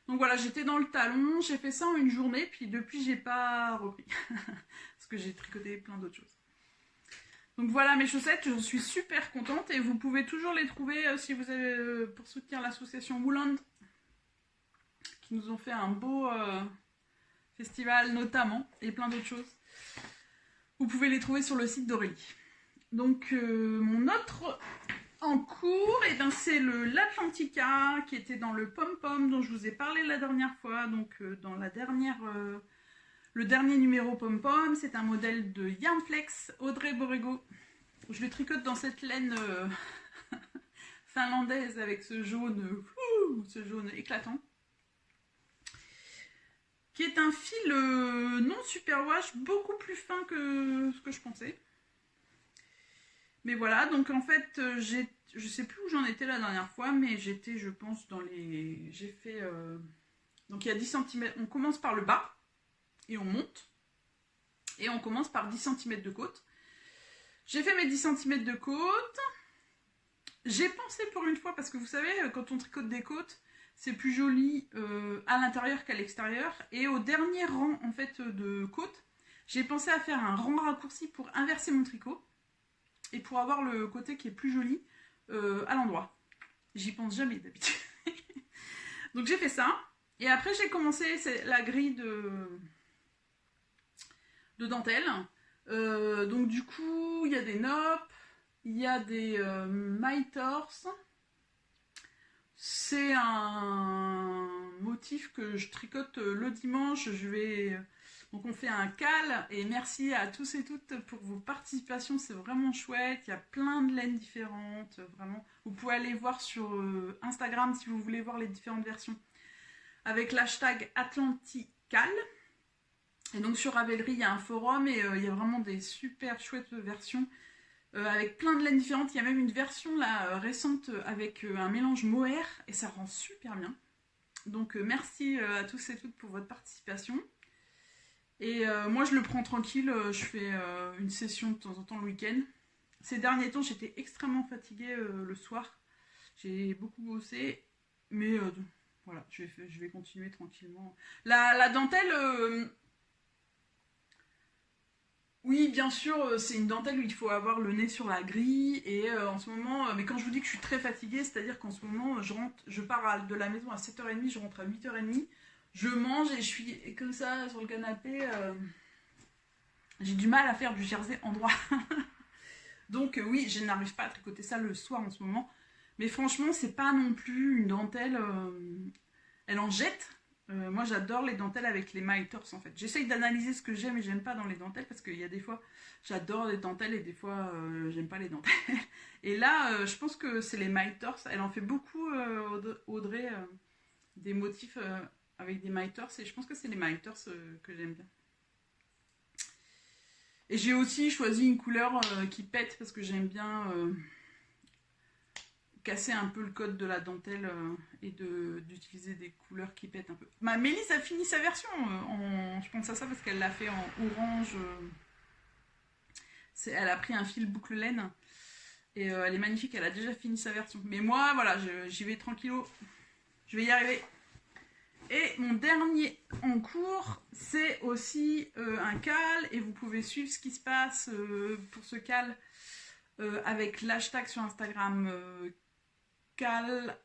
Donc voilà, j'étais dans le talon, j'ai fait ça en une journée, puis depuis j'ai pas repris. Parce que j'ai tricoté plein d'autres choses. Donc voilà mes chaussettes, je suis super contente et vous pouvez toujours les trouver si vous avez pour soutenir l'association Wooland qui nous ont fait un beau festival notamment et plein d'autres choses. Vous pouvez les trouver sur le site d'Aurélie. Donc mon autre en cours, et ben c'est l'Atlantica qui était dans le pom-pom dont je vous ai parlé la dernière fois. Donc dans la dernière, le dernier numéro pom-pom, c'est un modèle de Yarnflex Audrey Borrego. Je le tricote dans cette laine finlandaise avec ce jaune éclatant. Qui est un fil non superwash, beaucoup plus fin que ce que je pensais. Mais voilà, donc en fait, je sais plus où j'en étais la dernière fois, mais j'étais, je pense, dans les... J'ai fait... Donc il y a 10 cm, on commence par le bas, et on monte. Et on commence par 10 cm de côte. J'ai fait mes 10 cm de côte. J'ai pensé pour une fois, parce que vous savez, quand on tricote des côtes, c'est plus joli à l'intérieur qu'à l'extérieur. Et au dernier rang, en fait, de côte, j'ai pensé à faire un rang raccourci pour inverser mon tricot. Et pour avoir le côté qui est plus joli à l'endroit. J'y pense jamais d'habitude. Donc j'ai fait ça. Et après j'ai commencé la grille de dentelle. Donc du coup, il y a des nopes, il y a des mitors. C'est un motif que je tricote le dimanche. Donc on fait un cal et merci à tous et toutes pour vos participations, c'est vraiment chouette, il y a plein de laines différentes, vraiment. Vous pouvez aller voir sur Instagram si vous voulez voir les différentes versions avec l'hashtag Atlantical. Et donc sur Ravelry il y a un forum et il y a vraiment des super chouettes versions avec plein de laines différentes. Il y a même une version là récente avec un mélange mohair et ça rend super bien. Donc merci à tous et toutes pour votre participation. Et moi je le prends tranquille, je fais une session de temps en temps le week-end. Ces derniers temps j'étais extrêmement fatiguée le soir. J'ai beaucoup bossé, mais voilà, je vais continuer tranquillement. La dentelle, oui bien sûr c'est une dentelle où il faut avoir le nez sur la grille. Et en ce moment, mais quand je vous dis que je suis très fatiguée, c'est-à-dire qu'en ce moment je pars de la maison à 7h30, je rentre à 8h30. Je mange et je suis comme ça sur le canapé. J'ai du mal à faire du jersey en droit. Donc oui, je n'arrive pas à tricoter ça le soir en ce moment. Mais franchement, c'est pas non plus une dentelle... elle en jette. Moi, j'adore les dentelles avec les mitors en fait. J'essaye d'analyser ce que j'aime et j'aime pas dans les dentelles. Parce qu'il y a des fois, j'adore les dentelles et des fois, j'aime pas les dentelles. Et là, je pense que c'est les mitors. Elle en fait beaucoup, Audrey, des motifs... avec des mitors, et je pense que c'est les mitors que j'aime bien. Et j'ai aussi choisi une couleur qui pète parce que j'aime bien casser un peu le code de la dentelle et d'utiliser des couleurs qui pètent un peu. Mélisse a fini sa version, je pense à ça parce qu'elle l'a fait en orange. Elle a pris un fil boucle laine et elle est magnifique, elle a déjà fini sa version. Mais moi, voilà, j'y vais tranquillo, je vais y arriver. Et mon dernier en cours, c'est aussi un cal, et vous pouvez suivre ce qui se passe pour ce cal avec l'hashtag sur Instagram cal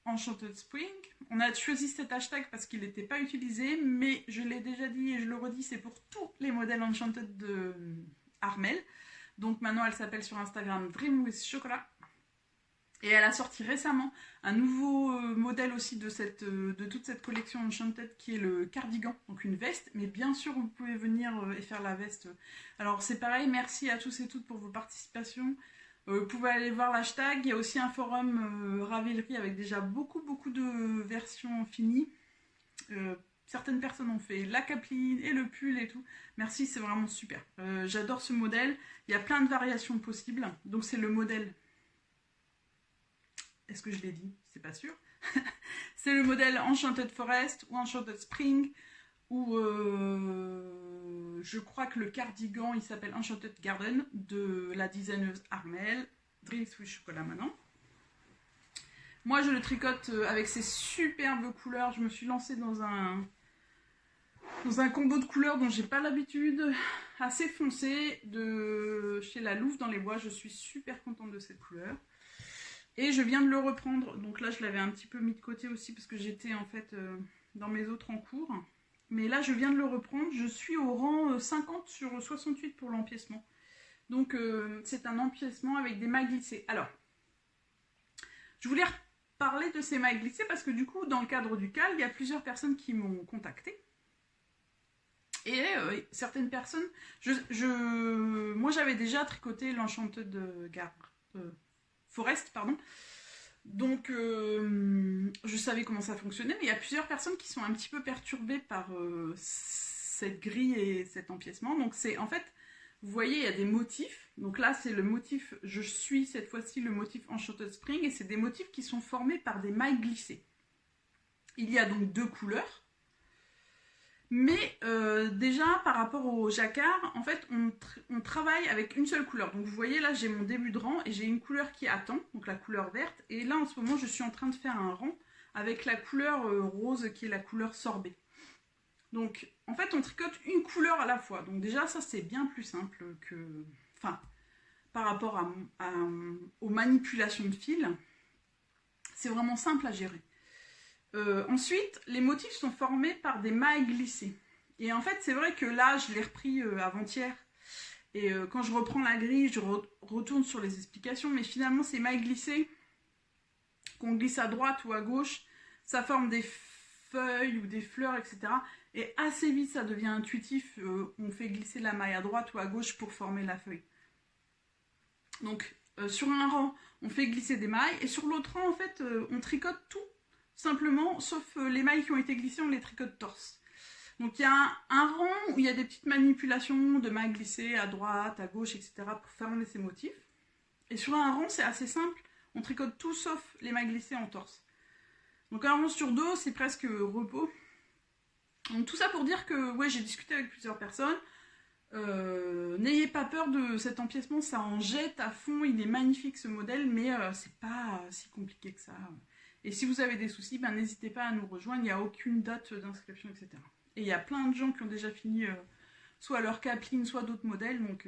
Enchanted Spring. On a choisi cet hashtag parce qu'il n'était pas utilisé, mais je l'ai déjà dit et je le redis, c'est pour tous les modèles Enchanted de Armelle. Donc maintenant elle s'appelle sur Instagram Dream with Chocolat. Et elle a sorti récemment un nouveau modèle aussi de toute cette collection Enchanted qui est le cardigan, donc une veste. Mais bien sûr, vous pouvez venir et faire la veste. Alors c'est pareil, merci à tous et toutes pour vos participations. Vous pouvez aller voir l'hashtag. Il y a aussi un forum Ravelry avec déjà beaucoup de versions finies. Certaines personnes ont fait la capeline et le pull et tout. Merci, c'est vraiment super. J'adore ce modèle. Il y a plein de variations possibles. Donc c'est le modèle... Est-ce que je l'ai dit? C'est pas sûr. C'est le modèle Enchanted Forest ou Enchanted Spring. Ou je crois que le cardigan, il s'appelle Enchanted Garden de la designeuse Armelle. Dreams with Chocolat maintenant. Moi, je le tricote avec ces superbes couleurs. Je me suis lancée dans un combo de couleurs dont j'ai pas l'habitude, assez foncé, de chez La Louve dans les Bois. Je suis super contente de cette couleur. Et je viens de le reprendre. Donc là, je l'avais un petit peu mis de côté aussi parce que j'étais en fait dans mes autres en cours. Mais là, je viens de le reprendre. Je suis au rang 50 sur 68 pour l'empiècement. Donc, c'est un empiècement avec des mailles glissées. Alors, je voulais parler de ces mailles glissées parce que du coup, dans le cadre du CAL, il y a plusieurs personnes qui m'ont contacté. Et certaines personnes... moi, j'avais déjà tricoté l'Enchanted Forest, pardon. Donc, je savais comment ça fonctionnait, mais il y a plusieurs personnes qui sont un petit peu perturbées par cette grille et cet empiècement. Donc, c'est en fait, vous voyez, il y a des motifs. Donc là, c'est le motif, je suis cette fois-ci le motif Enchanted Spring, et c'est des motifs qui sont formés par des mailles glissées. Il y a donc 2 couleurs. Mais déjà, par rapport au jacquard, en fait, on travaille avec une seule couleur. Donc vous voyez, là, j'ai mon début de rang et j'ai une couleur qui attend, donc la couleur verte. Et là, en ce moment, je suis en train de faire un rang avec la couleur rose, qui est la couleur sorbet. Donc, en fait, on tricote une couleur à la fois. Donc déjà, ça, c'est bien plus simple que... Enfin, par rapport aux manipulations de fil, c'est vraiment simple à gérer. Ensuite, les motifs sont formés par des mailles glissées. Et en fait, c'est vrai que là, je l'ai repris avant-hier. Et quand je reprends la grille, je retourne sur les explications. Mais finalement, ces mailles glissées, qu'on glisse à droite ou à gauche, ça forme des feuilles ou des fleurs, etc. Et assez vite, ça devient intuitif. On fait glisser la maille à droite ou à gauche pour former la feuille. Donc, sur un rang, on fait glisser des mailles. Et sur l'autre rang, en fait, on tricote tout. Simplement, sauf les mailles qui ont été glissées, on les tricote torse. Donc il y a un rang où il y a des petites manipulations de mailles glissées à droite, à gauche, etc. pour former ces motifs. Et sur un rang, c'est assez simple, on tricote tout sauf les mailles glissées en torse. Donc un rang sur 2, c'est presque repos. Donc tout ça pour dire que ouais, j'ai discuté avec plusieurs personnes. N'ayez pas peur de cet empiècement, ça en jette à fond, il est magnifique ce modèle, mais c'est pas si compliqué que ça. Et si vous avez des soucis, ben, n'hésitez pas à nous rejoindre, il n'y a aucune date d'inscription, etc. Et il y a plein de gens qui ont déjà fini soit leur capeline, soit d'autres modèles, donc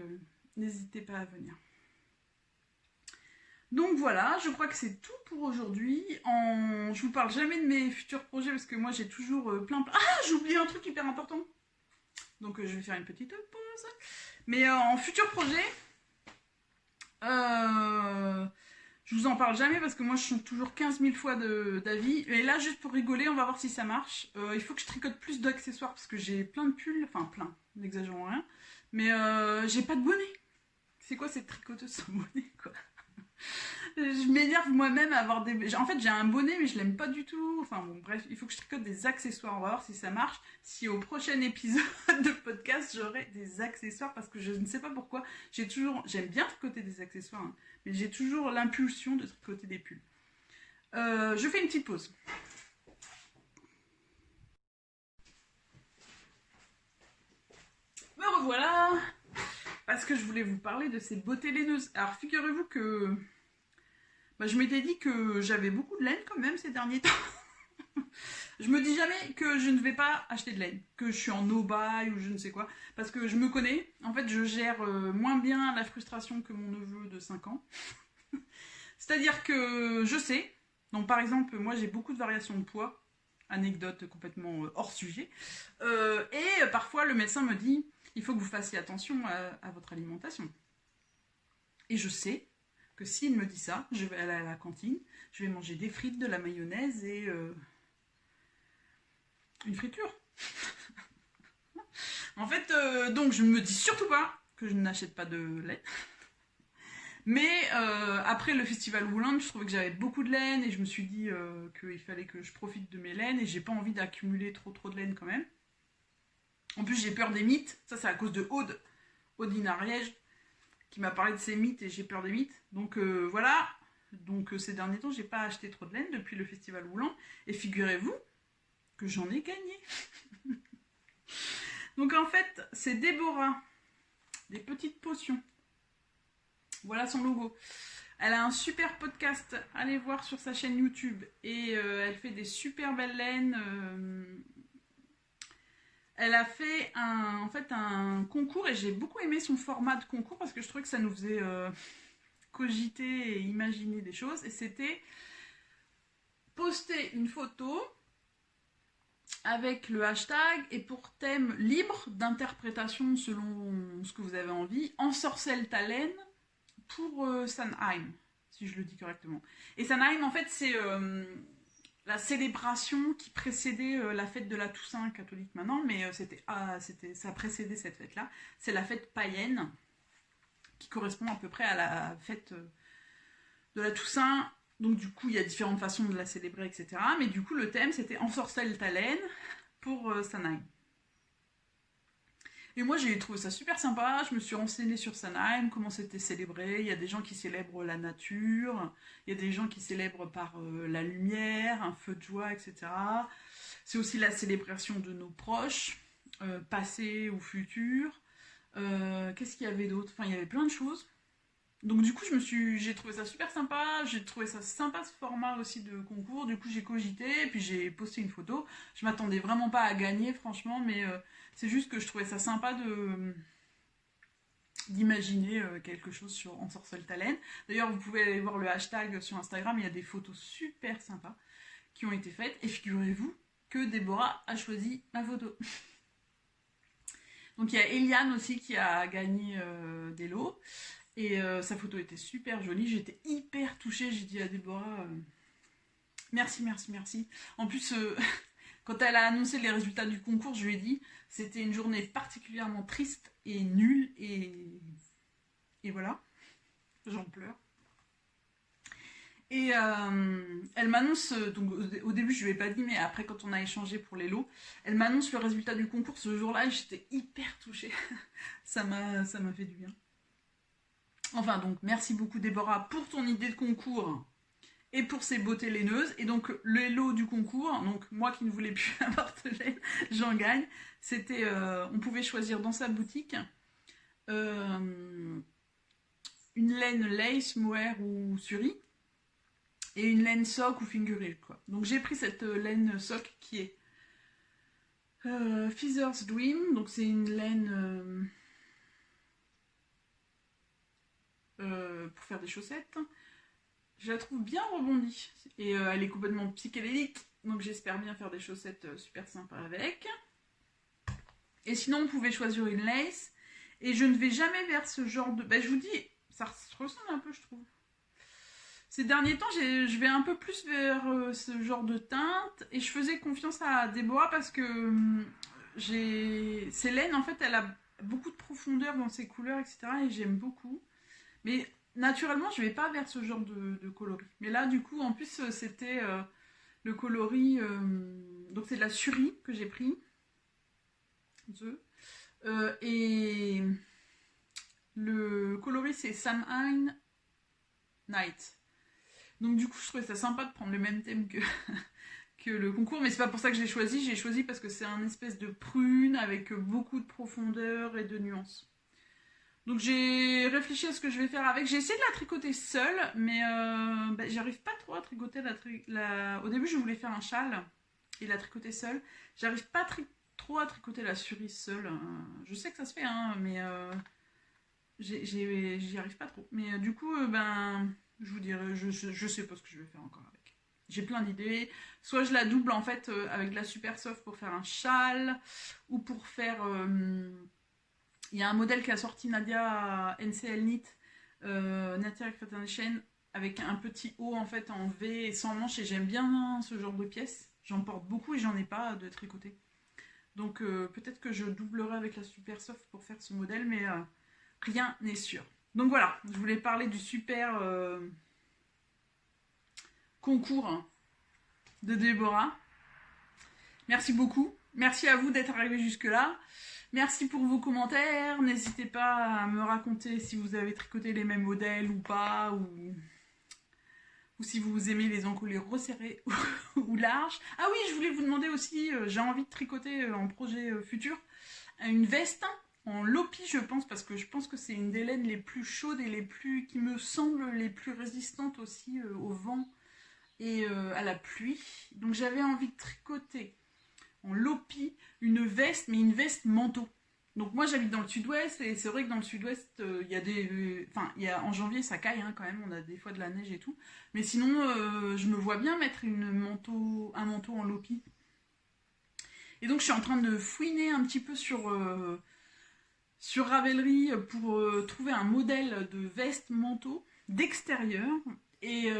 n'hésitez pas à venir. Donc voilà, je crois que c'est tout pour aujourd'hui. Je vous parle jamais de mes futurs projets parce que moi j'ai toujours plein... Ah, j'ai oublié un truc hyper important. Donc je vais faire une petite pause. Mais en futur projet... Je vous en parle jamais parce que moi je change toujours 15 000 fois d'avis. Et là, juste pour rigoler, on va voir si ça marche. Il faut que je tricote plus d'accessoires parce que j'ai plein de pulls. Enfin, plein, n'exagérons rien. Mais j'ai pas de bonnet. C'est quoi cette tricoteuse sans bonnet, quoi? Je m'énerve moi-même à avoir des... En fait, j'ai un bonnet, mais je l'aime pas du tout. Enfin bon, bref, il faut que je tricote des accessoires. On va voir si ça marche. Si au prochain épisode de podcast, j'aurai des accessoires parce que je ne sais pas pourquoi. J'aime bien tricoter des accessoires, hein, mais j'ai toujours l'impulsion de tricoter des pulls. Je fais une petite pause. Me revoilà, parce que je voulais vous parler de ces bottées laineuses. Alors figurez-vous que je m'étais dit que j'avais beaucoup de laine quand même ces derniers temps. Je me dis jamais que je ne vais pas acheter de laine, que je suis en no-buy ou je ne sais quoi, parce que je me connais. En fait, je gère moins bien la frustration que mon neveu de 5 ans. C'est-à-dire que je sais, donc par exemple, moi j'ai beaucoup de variations de poids, anecdote complètement hors sujet, et parfois le médecin me dit, il faut que vous fassiez attention à votre alimentation. Et je sais que s'il me dit ça, je vais aller à la cantine, je vais manger des frites, de la mayonnaise et une friture. En fait, donc je ne me dis surtout pas que je n'achète pas de lait. Mais après le festival Wooland, je trouvais que j'avais beaucoup de laine et je me suis dit qu'il fallait que je profite de mes laines et j'ai pas envie d'accumuler trop de laine quand même. En plus, j'ai peur des mythes. Ça, c'est à cause de Audine Ariège, qui m'a parlé de ses mythes et j'ai peur des mythes. Donc voilà. Donc ces derniers temps, j'ai pas acheté trop de laine depuis le festival Wooland. Et figurez-vous que j'en ai gagné. Donc en fait, c'est Déborah, des petites potions. Voilà son logo. Elle a un super podcast, allez voir sur sa chaîne YouTube. Et elle fait des super belles laines. Elle a fait un concours et j'ai beaucoup aimé son format de concours parce que je trouvais que ça nous faisait cogiter et imaginer des choses. Et c'était poster une photo avec le hashtag et pour thème libre d'interprétation selon ce que vous avez envie, ensorcelle ta laine pour Samhain, si je le dis correctement. Et Samhain, en fait, c'est la célébration qui précédait la fête de la Toussaint catholique maintenant, mais ça précédait cette fête-là. C'est la fête païenne qui correspond à peu près à la fête de la Toussaint. Donc du coup, il y a différentes façons de la célébrer, etc. Mais du coup, le thème, c'était ensorcelle ta laine pour Samhain. Et moi, j'ai trouvé ça super sympa. Je me suis renseignée sur Samhain, comment c'était célébré. Il y a des gens qui célèbrent la nature. Il y a des gens qui célèbrent par la lumière, un feu de joie, etc. C'est aussi la célébration de nos proches, passés ou futurs. Qu'est-ce qu'il y avait d'autre? Enfin, il y avait plein de choses. Donc du coup, j'ai trouvé ça super sympa. J'ai trouvé ça sympa ce format aussi de concours. Du coup, j'ai cogité et puis j'ai posté une photo. Je m'attendais vraiment pas à gagner, franchement, mais c'est juste que je trouvais ça sympa d'imaginer quelque chose sur Ensorcelle ta laine. D'ailleurs, vous pouvez aller voir le hashtag sur Instagram. Il y a des photos super sympas qui ont été faites. Et figurez-vous que Déborah a choisi ma photo. Donc il y a Eliane aussi qui a gagné des lots. Et sa photo était super jolie, j'étais hyper touchée, j'ai dit à Déborah, merci. En plus, quand elle a annoncé les résultats du concours, je lui ai dit, c'était une journée particulièrement triste et nulle, et voilà, j'en pleure. Et elle m'annonce, donc au début je lui ai pas dit, mais après quand on a échangé pour les lots, elle m'annonce le résultat du concours ce jour-là, et j'étais hyper touchée, ça m'a fait du bien. Enfin donc, merci beaucoup Déborah pour ton idée de concours et pour ces beautés laineuses. Et donc, le lot du concours, donc moi qui ne voulais plus avoir de laine, j'en gagne. C'était, on pouvait choisir dans sa boutique une laine lace, mohair ou suri et une laine sock ou fingereel, quoi. Donc j'ai pris cette laine sock qui est Feather's Dream, donc c'est une laine... pour faire des chaussettes. Je la trouve bien rebondie et elle est complètement psychédélique, donc j'espère bien faire des chaussettes super sympas avec. Et sinon on pouvait choisir une lace et je ne vais jamais vers ce genre de... je vous dis, ça ressemble un peu je trouve. Ces derniers temps je vais un peu plus vers ce genre de teinte et je faisais confiance à Déborah parce que Célène en fait elle a beaucoup de profondeur dans ses couleurs etc. et j'aime beaucoup. Mais naturellement, je vais pas vers ce genre de coloris. Mais là, du coup, en plus, c'était le coloris... donc, c'est de la Suri que j'ai pris. Et le coloris, c'est Samhain Night. Donc, du coup, je trouvais ça sympa de prendre le même thème que le concours. Mais c'est pas pour ça que je l'ai choisi. J'ai choisi parce que c'est un espèce de prune avec beaucoup de profondeur et de nuances. Donc j'ai réfléchi à ce que je vais faire avec. J'ai essayé de la tricoter seule, mais j'arrive pas trop à tricoter Au début, je voulais faire un châle et la tricoter seule. J'arrive pas trop à tricoter la cerise seule. Je sais que ça se fait, hein, mais j'y arrive pas trop. Mais du coup, je vous dirai, je sais pas ce que je vais faire encore avec. J'ai plein d'idées. Soit je la double en fait avec de la super soft pour faire un châle, ou pour faire... Il y a un modèle qui a sorti Nadia NCL Knit, Nadia Creation, avec un petit haut en fait en V et sans manche, et j'aime bien ce genre de pièces. J'en porte beaucoup et j'en ai pas de tricoté. Donc peut-être que je doublerai avec la Super Soft pour faire ce modèle, mais rien n'est sûr. Donc voilà, je voulais parler du super concours hein, de Déborah. Merci beaucoup. Merci à vous d'être arrivés jusque-là. Merci pour vos commentaires. N'hésitez pas à me raconter si vous avez tricoté les mêmes modèles ou pas, ou si vous aimez les encolures resserrés ou larges. Ah oui, je voulais vous demander aussi, j'ai envie de tricoter en projet futur, une veste en lopi, je pense, parce que je pense que c'est une des laines les plus chaudes et les plus, qui me semblent les plus résistantes aussi au vent et à la pluie. Donc j'avais envie de tricoter en lopi une veste, mais une veste manteau. Donc moi j'habite dans le sud-ouest et c'est vrai que dans le sud-ouest il y a des, enfin il y a en janvier ça caille hein, quand même, on a des fois de la neige et tout. Mais sinon je me vois bien mettre un manteau en lopi. Et donc je suis en train de fouiner un petit peu sur Ravelry pour trouver un modèle de veste manteau d'extérieur. Et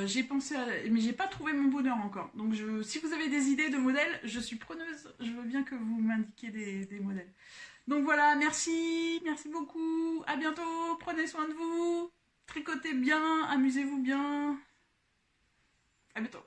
j'ai pensé à... Mais j'ai pas trouvé mon bonheur encore. Donc si vous avez des idées de modèles, je suis preneuse. Je veux bien que vous m'indiquiez des modèles. Donc voilà, merci. Merci beaucoup. À bientôt. Prenez soin de vous. Tricotez bien. Amusez-vous bien. À bientôt.